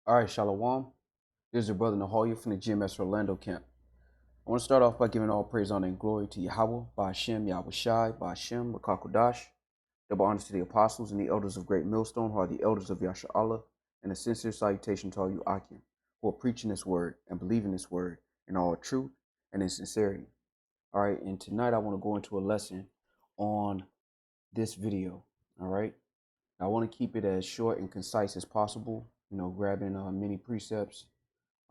All right, Shalom. This is your brother Nahoya from the GMS Orlando camp. I want to start off by giving all praise, honor, and glory to Yahweh, Ba'ashem, Yahweh Shai, Ba'ashem, Rakakodash. Double honors to the apostles and the elders of Great Millstone, who are the elders of Yasha Allah, and a sincere salutation to all you Akim, who are preaching this word and believing this word in all truth and in sincerity. All right, and tonight I want to go into a lesson on this video. All right, I want to keep it as short and concise as possible, grabbing many precepts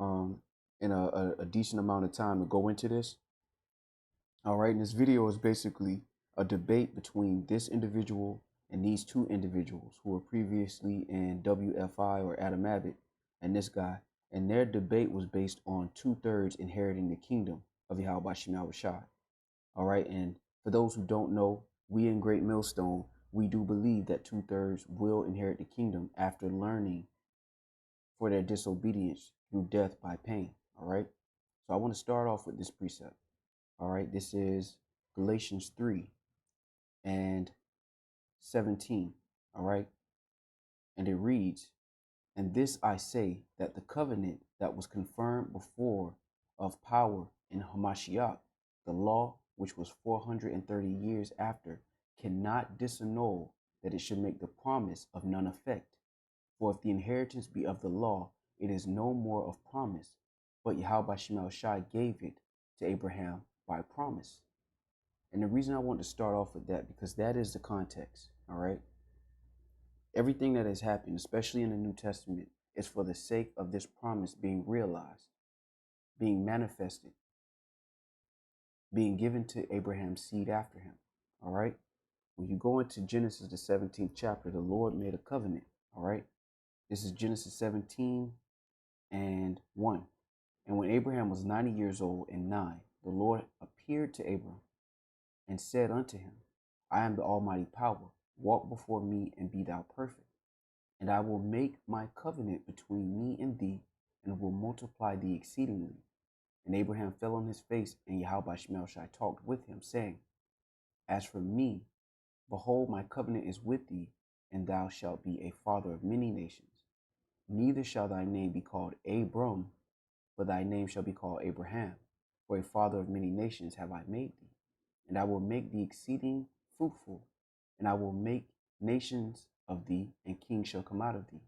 um, in a decent amount of time to go into this. All right, and this video is basically a debate between this individual and these two individuals who were previously in WFI or Adam Abbott and this guy. And their debate was based on 2/3 inheriting the kingdom of Yahweh Shemel Rashad. All right, and for those who don't know, we in Great Millstone, we do believe that 2/3 will inherit the kingdom after learning for their disobedience through death by pain. All right. So I want to start off with this precept. All right. This is Galatians 3 and 17. All right. And it reads, "And this I say, that the covenant that was confirmed before of power in Hamashiach, the law which was 430 years after, cannot disannul that it should make the promise of none effect. For if the inheritance be of the law, it is no more of promise, but Yahweh Shemel Shai gave it to Abraham by promise." And the reason I want to start off with that, because that is the context, all right? Everything that has happened, especially in the New Testament, is for the sake of this promise being realized, being manifested, being given to Abraham's seed after him, all right? When you go into Genesis, the 17th chapter, the Lord made a covenant, all right? This is Genesis 17 and 1. "And when Abraham was 90 years old and nigh, the Lord appeared to Abram and said unto him, I am the Almighty Power. Walk before me and be thou perfect. And I will make my covenant between me and thee, and will multiply thee exceedingly. And Abraham fell on his face, and Yahweh Shemel Shai talked with him, saying, As for me, behold, my covenant is with thee, and thou shalt be a father of many nations. Neither shall thy name be called Abram, but thy name shall be called Abraham, for a father of many nations have I made thee. And I will make thee exceeding fruitful, and I will make nations of thee, and kings shall come out of thee.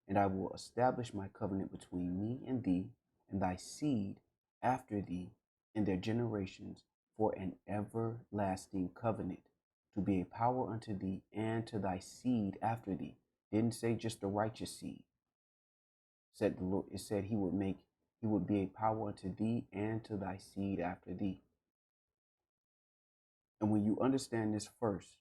And I will establish my covenant between me and thee, and thy seed after thee in their generations, for an everlasting covenant, to be a power unto thee and to thy seed after thee." Didn't say just the righteous seed. Said the Lord, it said he would be a power unto thee and to thy seed after thee. And when you understand this first,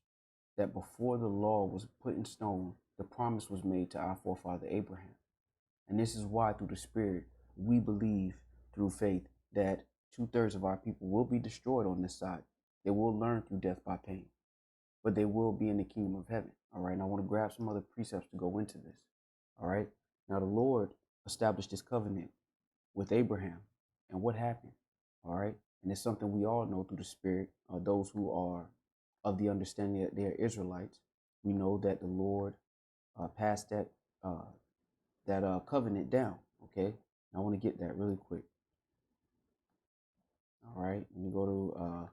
that before the law was put in stone, the promise was made to our forefather Abraham. And this is why through the Spirit, we believe through faith that 2/3 of our people will be destroyed on this side. They will learn through death by pain, but they will be in the kingdom of heaven. All right. And I want to grab some other precepts to go into this. All right. Now the Lord established this covenant with Abraham. And what happened? All right. And it's something we all know through the Spirit, those who are of the understanding that they are Israelites. We know that the Lord passed that covenant down. Okay. I want to get that really quick. All right. Let me go to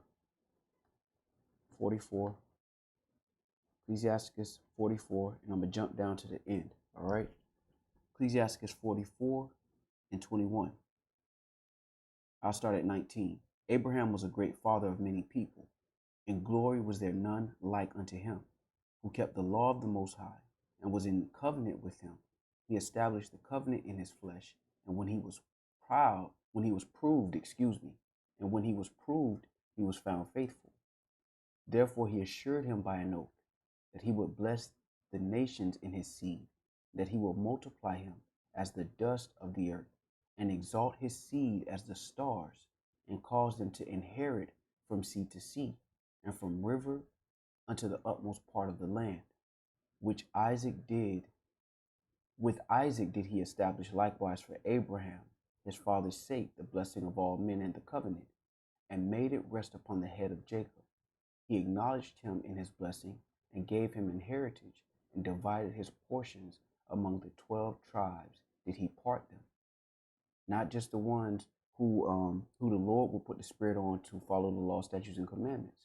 44. Ecclesiasticus 44. And I'm going to jump down to the end. All right. Ecclesiasticus 44 and 21. I'll start at 19. "Abraham was a great father of many people. In glory was there none like unto him, who kept the law of the Most High, and was in covenant with him. He established the covenant in his flesh, and when he was proved, and when he was proved, he was found faithful. Therefore he assured him by an oath, that he would bless the nations in his seed, that he will multiply him as the dust of the earth, and exalt his seed as the stars, and cause them to inherit from sea to sea, and from river unto the utmost part of the land, which Isaac did. With Isaac did he establish likewise for Abraham, his father's sake, the blessing of all men and the covenant, and made it rest upon the head of Jacob. He acknowledged him in his blessing, and gave him inheritance, and divided his portions among the 12 tribes, did he part them. Not just the ones who the Lord will put the Spirit on to follow the law, statutes, and commandments.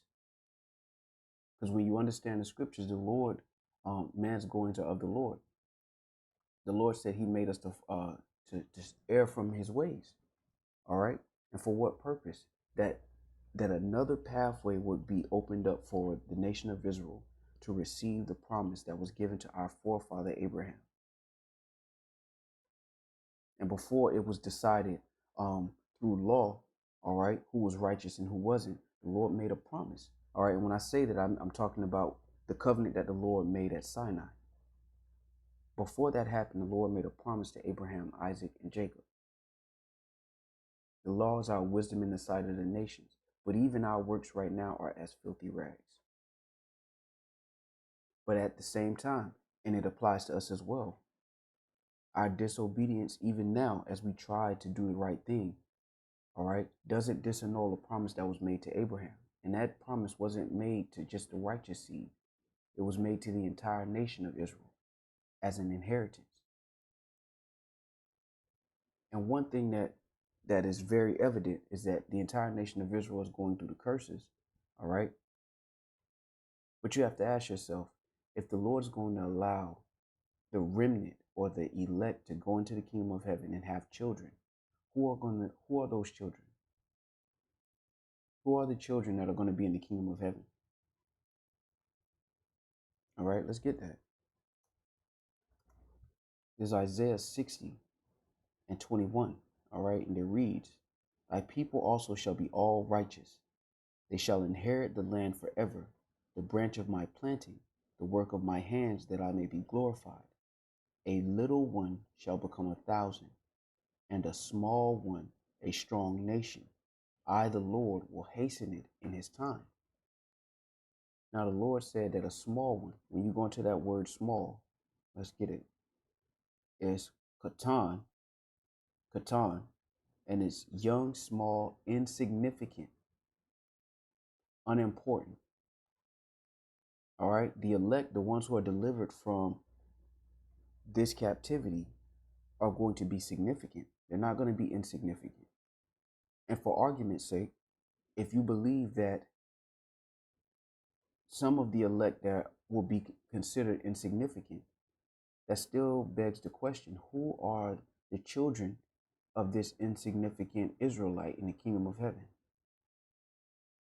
Because when you understand the scriptures, the Lord, man's going to of the Lord. The Lord said he made us to err from his ways. All right. And for what purpose? That another pathway would be opened up for the nation of Israel to receive the promise that was given to our forefather Abraham. And before it was decided through law, all right, who was righteous and who wasn't, the Lord made a promise. All right. And when I say that, I'm talking about the covenant that the Lord made at Sinai. Before that happened, the Lord made a promise to Abraham, Isaac, and Jacob. The law is our wisdom in the sight of the nations, but even our works right now are as filthy rags. But at the same time, and it applies to us as well, our disobedience, even now, as we try to do the right thing, all right, doesn't disannul the promise that was made to Abraham. And that promise wasn't made to just the righteous seed. It was made to the entire nation of Israel as an inheritance. And one thing that is very evident is that the entire nation of Israel is going through the curses, all right? But you have to ask yourself, if the Lord is going to allow the remnant or the elect to go into the kingdom of heaven and have children, who are those children? Who are the children that are going to be in the kingdom of heaven? All right, let's get that. There's Isaiah 60:21. All right, and it reads, "Thy people also shall be all righteous. They shall inherit the land forever, the branch of my planting, the work of my hands, that I may be glorified. A little one shall become 1,000, and a small one a strong nation. I, the Lord, will hasten it in his time." Now, the Lord said that a small one, when you go into that word small, let's get it, is katan, and it's young, small, insignificant, unimportant. All right, the elect, the ones who are delivered from this captivity, are going to be significant. They're not going to be insignificant. And for argument's sake, if you believe that some of the elect that will be considered insignificant, that still begs the question, who are the children of this insignificant Israelite in the kingdom of heaven?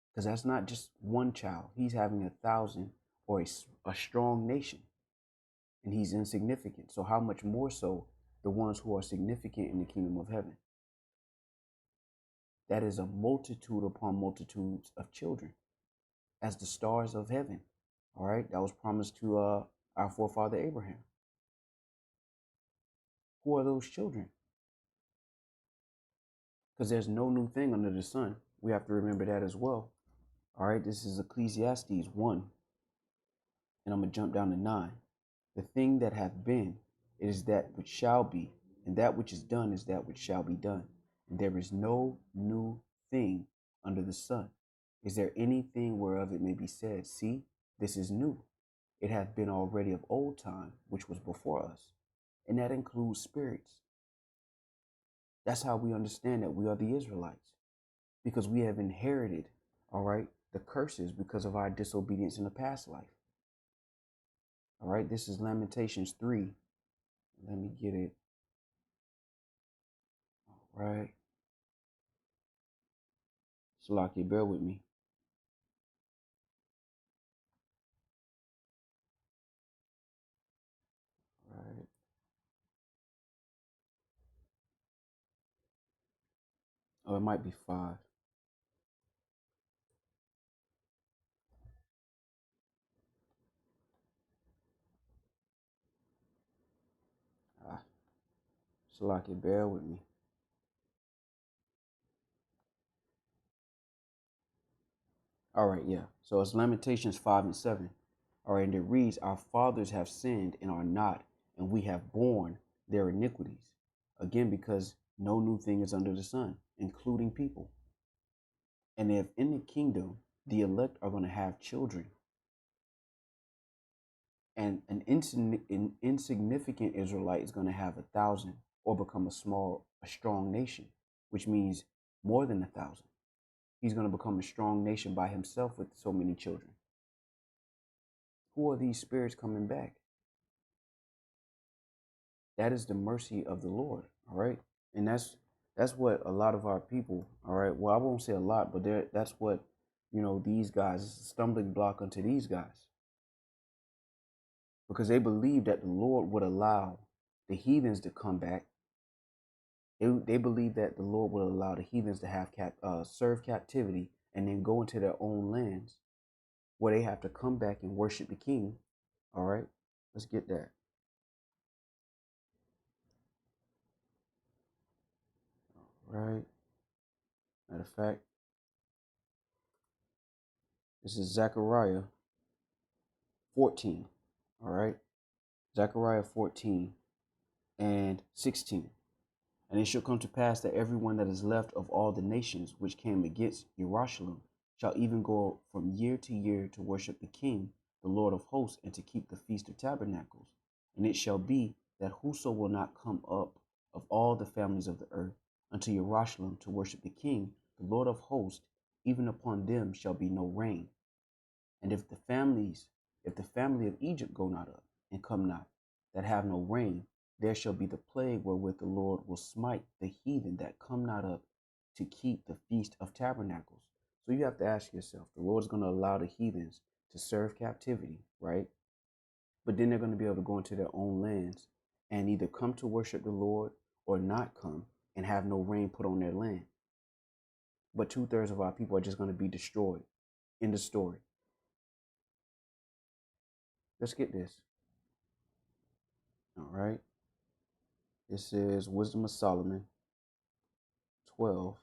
Because that's not just one child. He's having 1,000 or a strong nation, and he's insignificant. So how much more so the ones who are significant in the kingdom of heaven? That is a multitude upon multitudes of children, as the stars of heaven. All right, that was promised to our forefather Abraham. Who are those children? Because there's no new thing under the sun. We have to remember that as well. All right, this is Ecclesiastes 1, and I'm going to jump down to 9. The thing that hath been, it is that which shall be, and that which is done is that which shall be done. And there is no new thing under the sun. Is there anything whereof it may be said, see, this is new? It hath been already of old time, which was before us. And that includes spirits. That's how we understand that we are the Israelites, because we have inherited, all right, the curses because of our disobedience in the past life. All right, this is Lamentations 3. Let me get it. All right. Salaki, bear with me. All right. Oh, it might be 5. Ah, Salaki, bear with me. All right, yeah. So it's Lamentations 5 and 7. All right, and it reads, "Our fathers have sinned and are not, and we have borne their iniquities." Again, because no new thing is under the sun, including people. And if in the kingdom the elect are going to have children, and an insignificant Israelite is going to have 1,000, or become a strong nation, which means more than 1,000. He's going to become a strong nation by himself with so many children. Who are these spirits coming back? That is the mercy of the Lord, all right? And that's what a lot of our people, all right? Well, I won't say a lot, but that's what, these guys, it's a stumbling block unto these guys. Because they believe that the Lord would allow the heathens to come back. They believe that the Lord will allow the heathens to have serve captivity and then go into their own lands where they have to come back and worship the king. All right, let's get that. All right. Matter of fact, this is Zechariah 14. All right. Zechariah 14 and 16. And it shall come to pass that everyone that is left of all the nations which came against Jerusalem shall even go from year to year to worship the King, the Lord of hosts, and to keep the Feast of Tabernacles. And it shall be that whoso will not come up of all the families of the earth unto Jerusalem to worship the King, the Lord of hosts, even upon them shall be no rain. And if the family of Egypt go not up and come not, that have no rain, there shall be the plague wherewith the Lord will smite the heathen that come not up to keep the Feast of Tabernacles. So you have to ask yourself, the Lord's going to allow the heathens to serve captivity, right? But then they're going to be able to go into their own lands and either come to worship the Lord or not come and have no rain put on their land. But 2/3 of our people are just going to be destroyed in the story. Let's get this. All right. This is Wisdom of Solomon 12.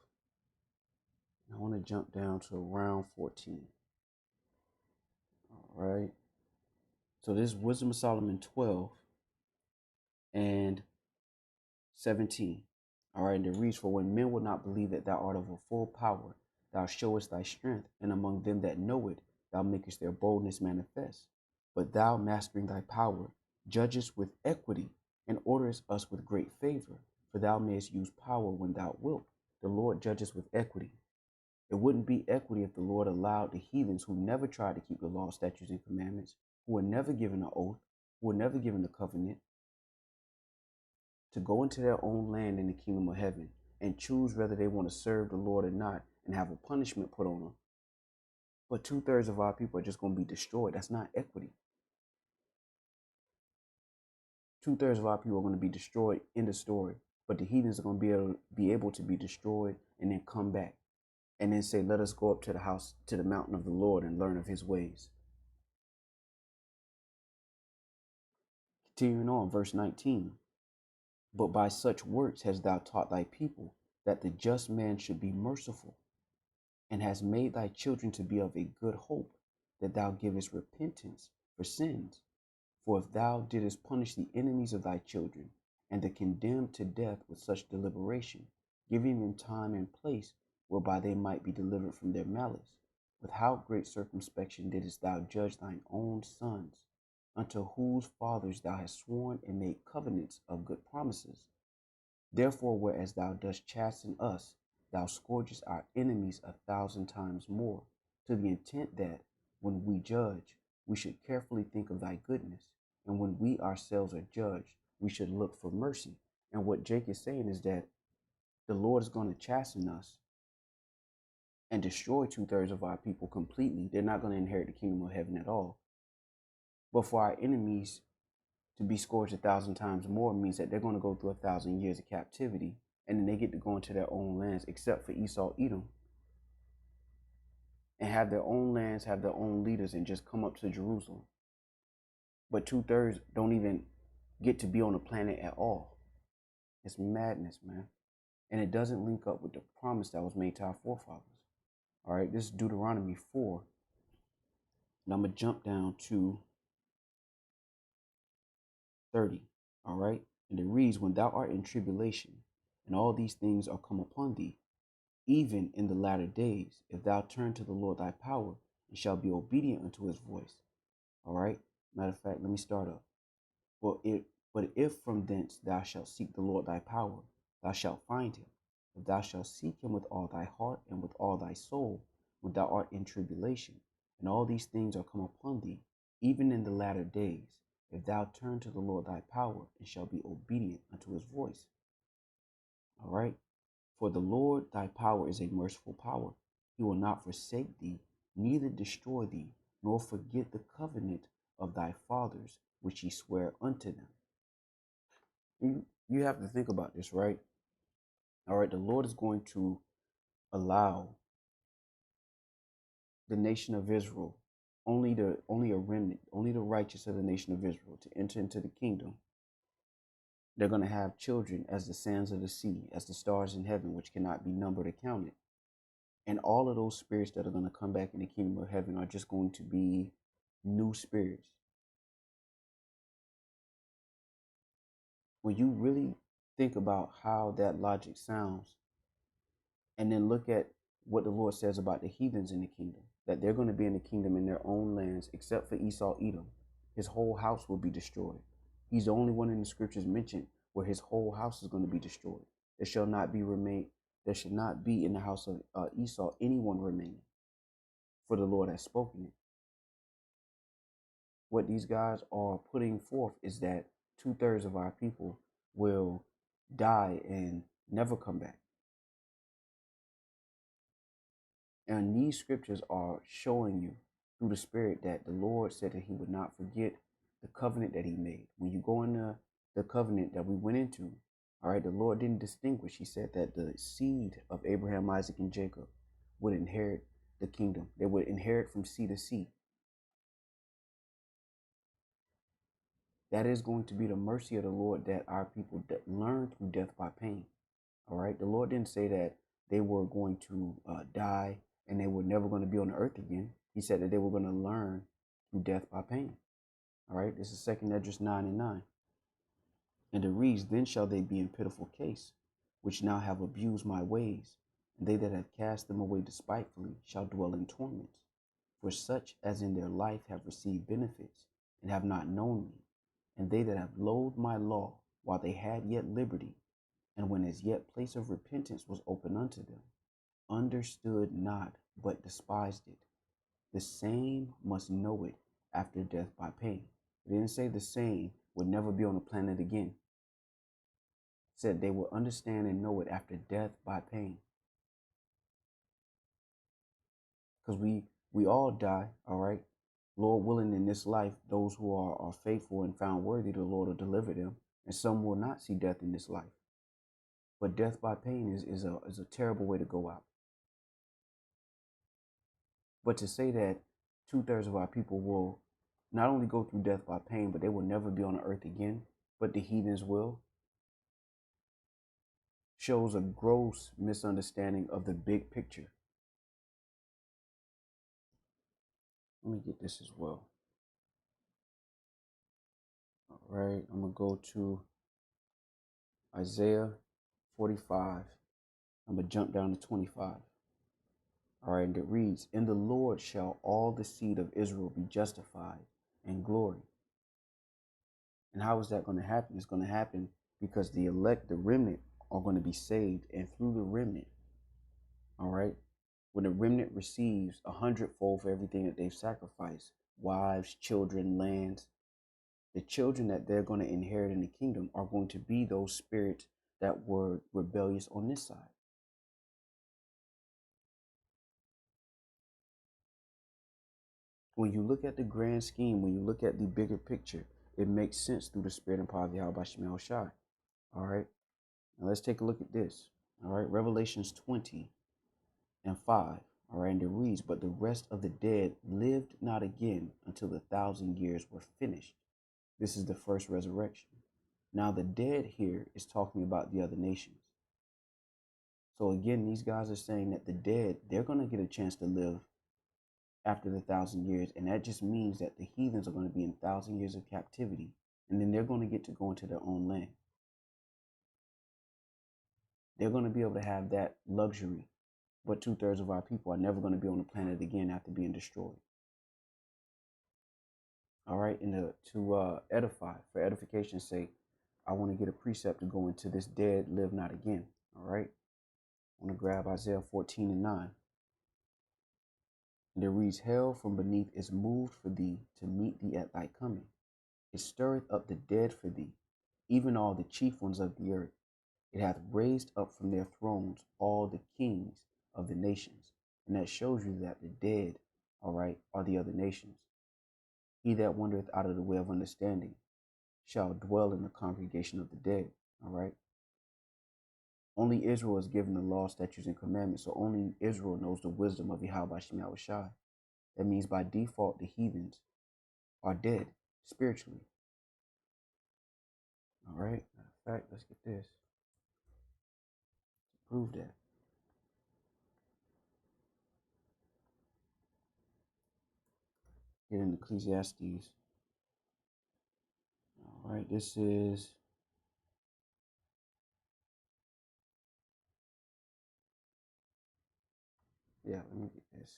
I want to jump down to around 14. All right. So this is Wisdom of Solomon 12 and 17. All right. And it reads, for when men will not believe that thou art of a full power, thou showest thy strength, and among them that know it, thou makest their boldness manifest. But thou, mastering thy power, judgest with equity, and orderest us with great favor, for thou mayest use power when thou wilt. The Lord judges with equity. It wouldn't be equity if the Lord allowed the heathens who never tried to keep the law, statutes, and commandments, who were never given an oath, who were never given the covenant, to go into their own land in the kingdom of heaven and choose whether they want to serve the Lord or not and have a punishment put on them. But 2/3 of our people are just going to be destroyed. That's not equity. 2/3 of our people are going to be destroyed in the story, but the heathens are going to be able to be destroyed and then come back and then say, let us go up to the house, to the mountain of the Lord and learn of his ways. Continuing on, verse 19. But by such works hast thou taught thy people that the just man should be merciful, and hast made thy children to be of a good hope, that thou givest repentance for sins. For if thou didst punish the enemies of thy children, and the condemned to death with such deliberation, giving them time and place whereby they might be delivered from their malice, with how great circumspection didst thou judge thine own sons, unto whose fathers thou hast sworn and made covenants of good promises. Therefore, whereas thou dost chasten us, thou scourgest our enemies 1,000 times more, to the intent that, when we judge, we should carefully think of thy goodness, and when we ourselves are judged, we should look for mercy. And what Jake is saying is that the Lord is going to chasten us and destroy 2/3 of our people completely. They're not going to inherit the kingdom of heaven at all. But for our enemies to be scourged 1,000 times more means that they're going to go through 1,000 years of captivity, and then they get to go into their own lands, except for Esau, Edom, and have their own lands, have their own leaders, and just come up to Jerusalem. But 2/3 don't even get to be on the planet at all. It's madness, man. And it doesn't link up with the promise that was made to our forefathers. All right, this is Deuteronomy 4. And I'm going to jump down to 30. All right, and it reads, when thou art in tribulation, and all these things are come upon thee, even in the latter days, if thou turn to the Lord thy power, and shall be obedient unto his voice. All right, matter of fact, let me start up. For But if from thence thou shalt seek the Lord thy power, thou shalt find him. If thou shalt seek him with all thy heart and with all thy soul, when thou art in tribulation, and all these things are come upon thee, even in the latter days, if thou turn to the Lord thy power and shalt be obedient unto his voice. All right. For the Lord thy power is a merciful power. He will not forsake thee, neither destroy thee, nor forget the covenant of thy fathers, which he sware unto them. You have to think about this, right? All right, the Lord is going to allow the nation of Israel, only a remnant, only the righteous of the nation of Israel to enter into the kingdom. They're going to have children as the sands of the sea, as the stars in heaven, which cannot be numbered or counted. And all of those spirits that are going to come back in the kingdom of heaven are just going to be new spirits. When you really think about how that logic sounds, and then look at what the Lord says about the heathens in the kingdom, that they're going to be in the kingdom in their own lands, except for Esau, Edom. His whole house will be destroyed. He's the only one in the scriptures mentioned where his whole house is going to be destroyed. There shall not be in the house of Esau anyone remaining, for the Lord has spoken it. What these guys are putting forth is that 2/3 of our people will die and never come back. And these scriptures are showing you through the Spirit that the Lord said that he would not forget the covenant that he made. When you go into the covenant that we went into, all right, the Lord didn't distinguish. He said that the seed of Abraham, Isaac, and Jacob would inherit the kingdom. They would inherit from sea to sea. That is going to be the mercy of the Lord that our people learn through death by pain. All right. The Lord didn't say that they were going to die and they were never going to be on the earth again. He said that they were going to learn through death by pain. All right. This is 2 Esdras 9:9. And it reads, then shall they be in pitiful case, which now have abused my ways, and they that have cast them away despitefully shall dwell in torments. For such as in their life have received benefits and have not known me, and they that have loathed my law while they had yet liberty, and when as yet place of repentance was open unto them, understood not, but despised it. The same must know it after death by pain. It didn't say the same would never be on the planet again. It said they will understand and know it after death by pain. Because we all die, all right? Lord willing, in this life, those who are faithful and found worthy, the Lord will deliver them. And some will not see death in this life. But death by pain is a terrible way to go out. But to say that 2/3 of our people will not only go through death by pain, but they will never be on the earth again, but the heathens will, shows a gross misunderstanding of the big picture. Let me get this as well. All right, I'm going to go to Isaiah 45. I'm going to jump down to 25. All right, and it reads, in the Lord shall all the seed of Israel be justified and glory. And how is that going to happen? It's going to happen because the elect, the remnant, are going to be saved. And through the remnant, all right, when the remnant receives 100-fold for everything that they've sacrificed, wives, children, lands, the children that they're going to inherit in the kingdom are going to be those spirits that were rebellious on this side. When you look at the grand scheme, when you look at the bigger picture, it makes sense through the spirit and power of Yahweh Shemel Shai. All right. Now let's take a look at this. All right. Revelations 20:5. All right. And it reads, but the rest of the dead lived not again until the 1,000 years were finished. This is the first resurrection. Now the dead here is talking about the other nations. So again, these guys are saying that the dead, they're going to get a chance to live after the 1,000 years. And that just means that the heathens are going to be in 1,000 years of captivity. And then they're going to get to go into their own land. They're going to be able to have that luxury. But 2/3 of our people are never going to be on the planet again after being destroyed. All right. And to edify, for edification's sake, I want to get a precept to go into this dead live not again. All right. I want to grab Isaiah 14:9. And it reads, hell from beneath is moved for thee to meet thee at thy coming. It stirreth up the dead for thee, even all the chief ones of the earth. It hath raised up from their thrones all the kings of the nations. And that shows you that the dead, all right, are the other nations. He that wandereth out of the way of understanding shall dwell in the congregation of the dead, all right? Only Israel is given the law, statutes, and commandments, so only Israel knows the wisdom of Yahweh Shem Yahweh Shai. That means by default, the heathens are dead spiritually. All right. Matter of fact, let's get this. Prove that. Get in Ecclesiastes. All right. This is. Yeah, let me get this.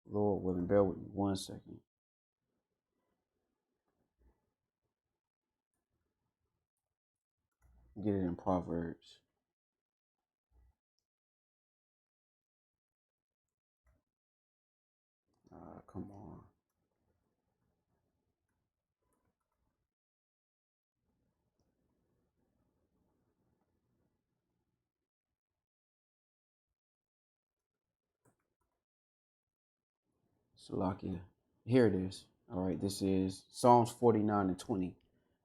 Lord willing, bear with me 1 second. Get it in Proverbs. Come on. Salakia. Here it is. All right. This is Psalms 49:20.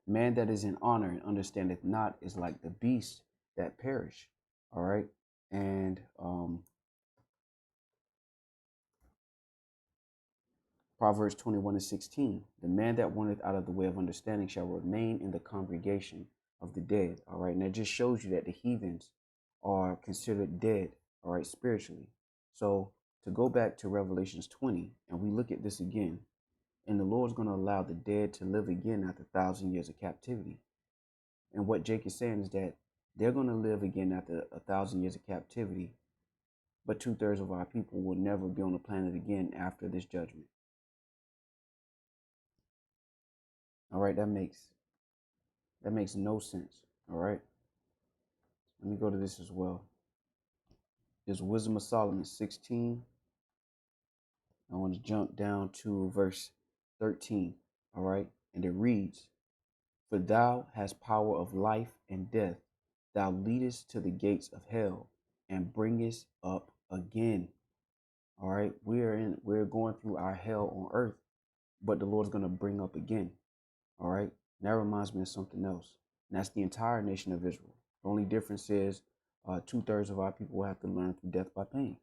Man that is in honor and understandeth not is like the beasts that perish. All right. And Proverbs 21:16. The man that wandereth out of the way of understanding shall remain in the congregation of the dead. All right. And that just shows you that the heathens are considered dead, all right, spiritually. So to go back to Revelations 20, and we look at this again, and the Lord's going to allow the dead to live again after 1,000 years of captivity. And what Jake is saying is that they're going to live again after 1,000 years of captivity, but 2/3 of our people will never be on the planet again after this judgment. All right, that makes no sense. All right, let me go to this as well. There's Wisdom of Solomon 16. I want to jump down to verse 13. All right, and it reads, for thou hast power of life and death. Thou leadest to the gates of hell and bringest up again. All right. We're going through our hell on earth, but the Lord's going to bring up again. All right. And that reminds me of something else. And that's the entire nation of Israel. The only difference is 2/3 of our people will have to learn through death by pain.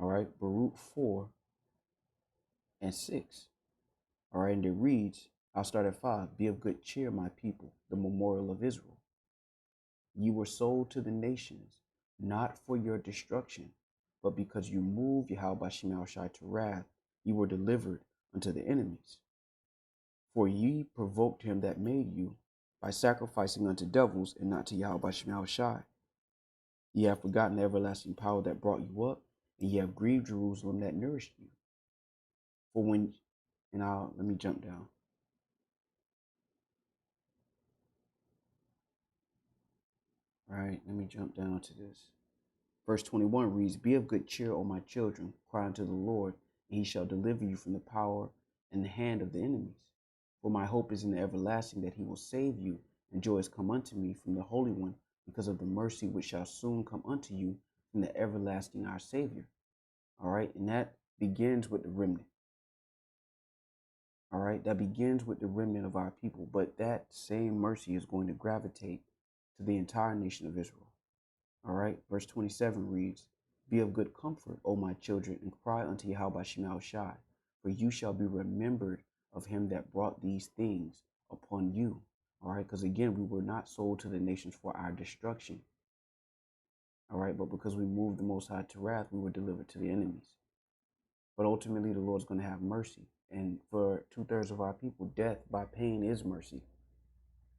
All right. Baruch 4:6. All right. And it reads, I'll start at 5. Be of good cheer, my people, the memorial of Israel. You were sold to the nations, not for your destruction, but because you moved Yahweh Shem Yahweh Shai to wrath, you were delivered unto the enemies. For ye provoked him that made you by sacrificing unto devils and not to Yahweh Shem Yahweh Shai. Ye have forgotten the everlasting power that brought you up, and ye have grieved Jerusalem that nourished you. For when, let me jump down. All right, let me jump down to this. Verse 21 reads, be of good cheer, O my children, cry unto the Lord, and he shall deliver you from the power and the hand of the enemies. For my hope is in the everlasting, that he will save you, and joy is come unto me from the Holy One, because of the mercy which shall soon come unto you from the everlasting our Savior. All right, and that begins with the remnant. All right, that begins with the remnant of our people, but that same mercy is going to gravitate to the entire nation of Israel. All right, verse 27 reads, be of good comfort, O my children, and cry unto Yahweh Shem Yahweh Shai, for you shall be remembered of him that brought these things upon you. All right, because again, we were not sold to the nations for our destruction. All right, but because we moved the Most High to wrath, we were delivered to the enemies. But ultimately, the Lord's going to have mercy. And for 2/3 of our people, death by pain is mercy,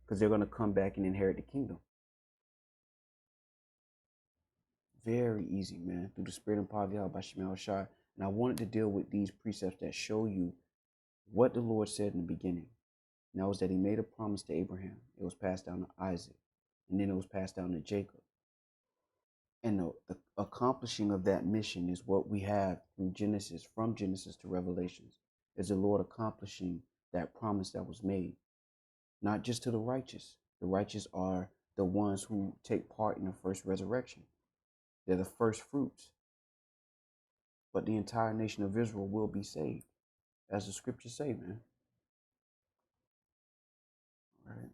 because they're going to come back and inherit the kingdom. Very easy, man, through the spirit and power of Yahweh by Shem Yahweh Shai. And I wanted to deal with these precepts that show you what the Lord said in the beginning. And that was that he made a promise to Abraham. It was passed down to Isaac, and then it was passed down to Jacob. And the accomplishing of that mission is what we have from Genesis to Revelations, is the Lord accomplishing that promise that was made, not just to the righteous. The righteous are the ones who take part in the first resurrection. They're the first fruits. But the entire nation of Israel will be saved, as the scriptures say, man. All right,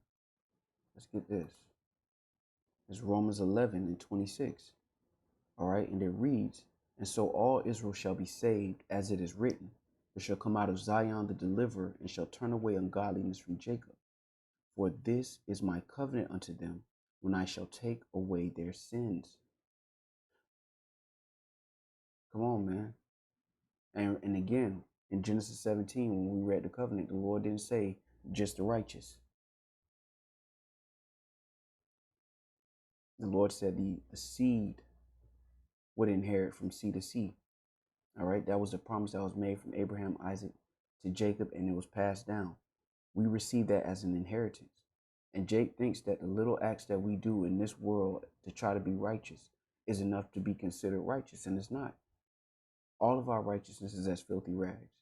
let's get this. It's Romans 11:26. All right, and it reads, and so all Israel shall be saved, as it is written, there shall come out of Zion the deliverer, and shall turn away ungodliness from Jacob. For this is my covenant unto them, when I shall take away their sins. Come on, man. And again, in Genesis 17, when we read the covenant, the Lord didn't say just the righteous. The Lord said the seed would inherit from sea to sea. All right, that was the promise that was made from Abraham, Isaac to Jacob, and it was passed down. We receive that as an inheritance. And Jake thinks that the little acts that we do in this world to try to be righteous is enough to be considered righteous, and it's not. All of our righteousness is as filthy rags.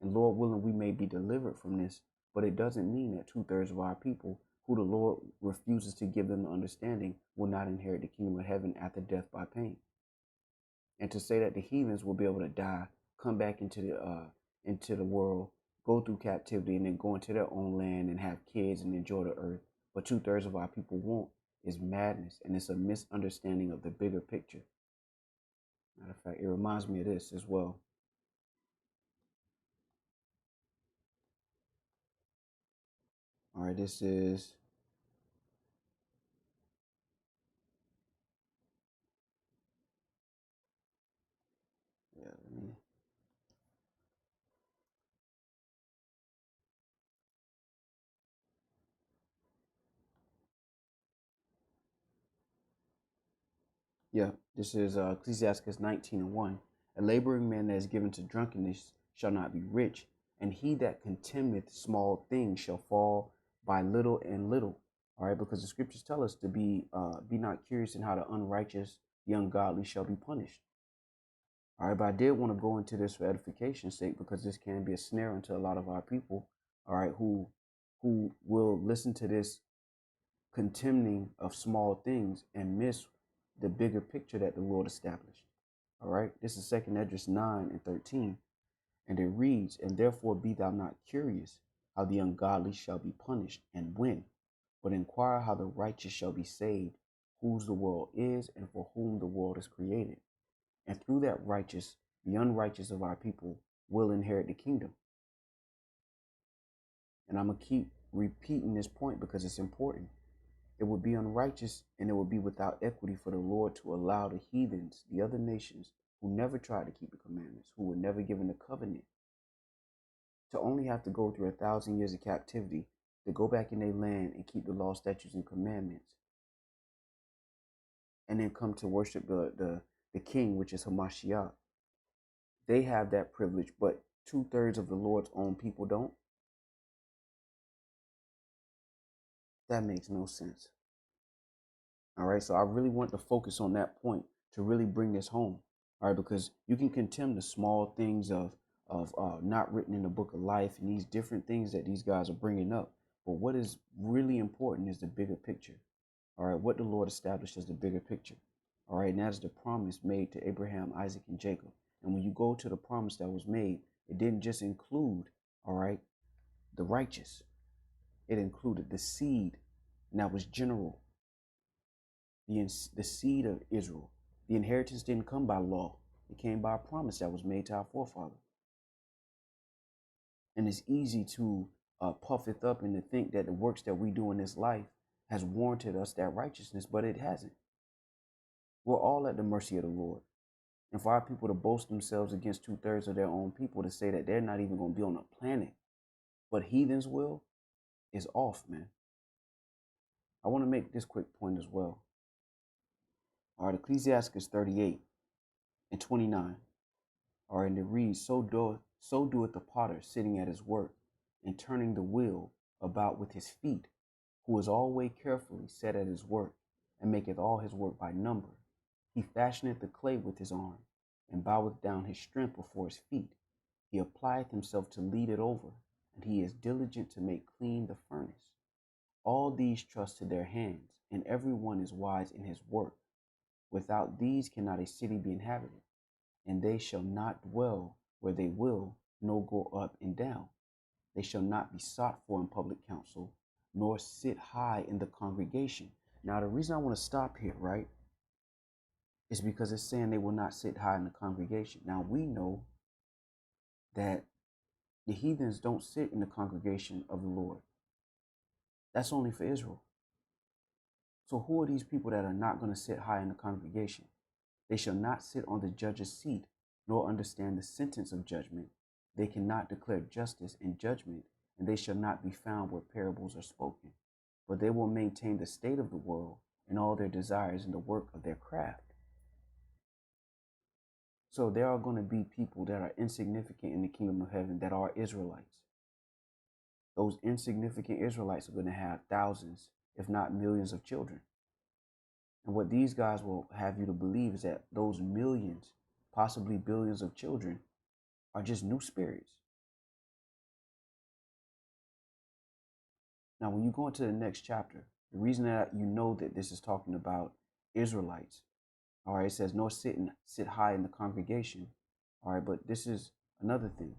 And Lord willing, we may be delivered from this, but it doesn't mean that 2/3 of our people, who the Lord refuses to give them the understanding, will not inherit the kingdom of heaven after death by pain. And to say that the heathens will be able to die, come back into the world, go through captivity, and then go into their own land and have kids and enjoy the earth, but 2/3 of our people won't, is madness, and it's a misunderstanding of the bigger picture. Matter of fact, it reminds me of this as well. All right, this is yeah, this is Ecclesiastes 19:1. A laboring man that is given to drunkenness shall not be rich, and he that contemneth small things shall fall by little and little. All right, because the scriptures tell us to be not curious in how the unrighteous, the ungodly shall be punished. All right, but I did want to go into this for edification's sake, because this can be a snare unto a lot of our people. All right, who will listen to this contemning of small things and miss the bigger picture that the Lord established. All right, this is 2nd Esdras 9:13, and it reads, and therefore be thou not curious how the ungodly shall be punished and when, but inquire how the righteous shall be saved, whose the world is and for whom the world is created. And through that righteous, the unrighteous of our people will inherit the kingdom. And I'm going to keep repeating this point because it's important. It would be unrighteous and it would be without equity for the Lord to allow the heathens, the other nations who never tried to keep the commandments, who were never given the covenant, to only have to go through 1,000 years of captivity to go back in their land and keep the law, statutes, and commandments, and then come to worship the king, which is Hamashiach. They have that privilege, but 2/3 of the Lord's own people don't. That makes no sense. All right, so I really want to focus on that point to really bring this home. All right, because you can contemn the small things of not written in the book of life and these different things that these guys are bringing up. But what is really important is the bigger picture. All right, what the Lord established as the bigger picture. All right, and that is the promise made to Abraham, Isaac, and Jacob. And when you go to the promise that was made, it didn't just include, all right, the righteous. It included the seed, and that was general. The seed of Israel. The inheritance didn't come by law. It came by a promise that was made to our forefather. And it's easy to puff it up and to think that the works that we do in this life has warranted us that righteousness, but it hasn't. We're all at the mercy of the Lord. And for our people to boast themselves against 2/3 of their own people, to say that they're not even going to be on the planet, but heathens will, is off, man. I want to make this quick point as well. All right, Ecclesiastes 38:29. All right, and it reads, So doeth the potter sitting at his work, and turning the wheel about with his feet, who is always carefully set at his work, and maketh all his work by number. He fashioneth the clay with his arm, and boweth down his strength before his feet. He applieth himself to lead it over, and he is diligent to make clean the furnace. All these trust to their hands, and every one is wise in his work. Without these cannot a city be inhabited, and they shall not dwell where they will, nor go up and down. They shall not be sought for in public council, nor sit high in the congregation. Now, the reason I want to stop here, right, is because it's saying they will not sit high in the congregation. Now, we know that the heathens don't sit in the congregation of the Lord. That's only for Israel. So who are these people that are not going to sit high in the congregation? They shall not sit on the judge's seat, nor understand the sentence of judgment. They cannot declare justice and judgment, and they shall not be found where parables are spoken. But they will maintain the state of the world and all their desires in the work of their craft. So there are going to be people that are insignificant in the kingdom of heaven that are Israelites. Those insignificant Israelites are going to have thousands, if not millions, of children. And what these guys will have you to believe is that those millions, possibly billions of children are just new spirits. Now, when you go into the next chapter, the reason that you know that this is talking about Israelites, all right, it says, nor sit high in the congregation. All right, but this is another thing.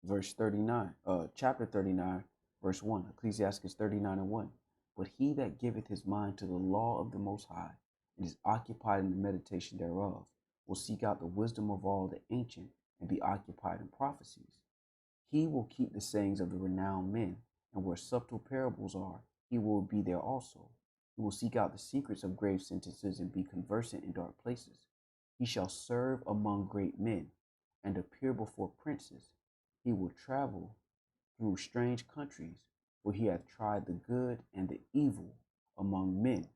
Verse 39, chapter 39, verse 1, Ecclesiastes 39 and 1. But he that giveth his mind to the law of the Most High, and is occupied in the meditation thereof, will seek out the wisdom of all the ancient, and be occupied in prophecies. He will keep the sayings of the renowned men, and where subtle parables are, he will be there also. He will seek out the secrets of grave sentences, and be conversant in dark places. He shall serve among great men, and appear before princes. He will travel through strange countries, where he hath tried the good and the evil among men.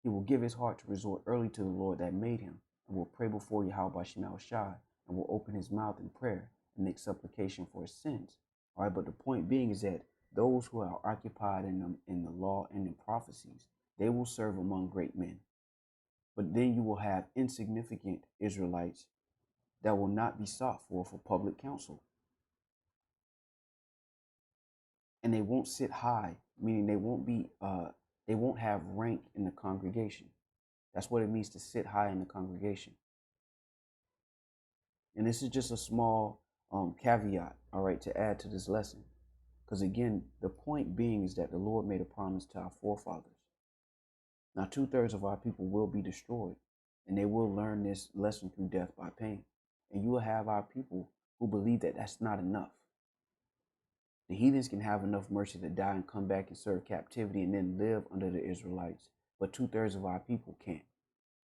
He will give his heart to resort early to the Lord that made him, and will pray before Yahweh Shai, and will open his mouth in prayer and make supplication for his sins. All right, but the point being is that those who are occupied in the law and in prophecies, they will serve among great men. But then you will have insignificant Israelites that will not be sought for public counsel. And they won't sit high, meaning they won't have rank in the congregation. That's what it means to sit high in the congregation. And this is just a small caveat, all right, to add to this lesson. Because again, the point being is that the Lord made a promise to our forefathers. Now, 2/3 of our people will be destroyed, and they will learn this lesson through death by pain. And you will have our people who believe that that's not enough. The heathens can have enough mercy to die and come back and serve captivity and then live under the Israelites, but 2/3 of our people can't.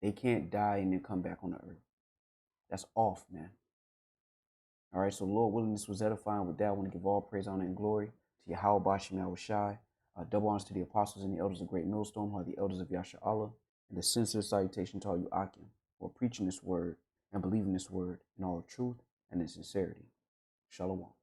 They can't die and then come back on the earth. That's off, man. All right, so Lord willing, this was edifying. With that, I want to give all praise, honor, and glory to Yahweh Bashim Yahushai. Double honors to the apostles and the elders of Great Millstone, who are the elders of Yasha Allah, and the sincere salutation to all you Akim, who are preaching this word and believing this word in all truth and in sincerity. Shalom.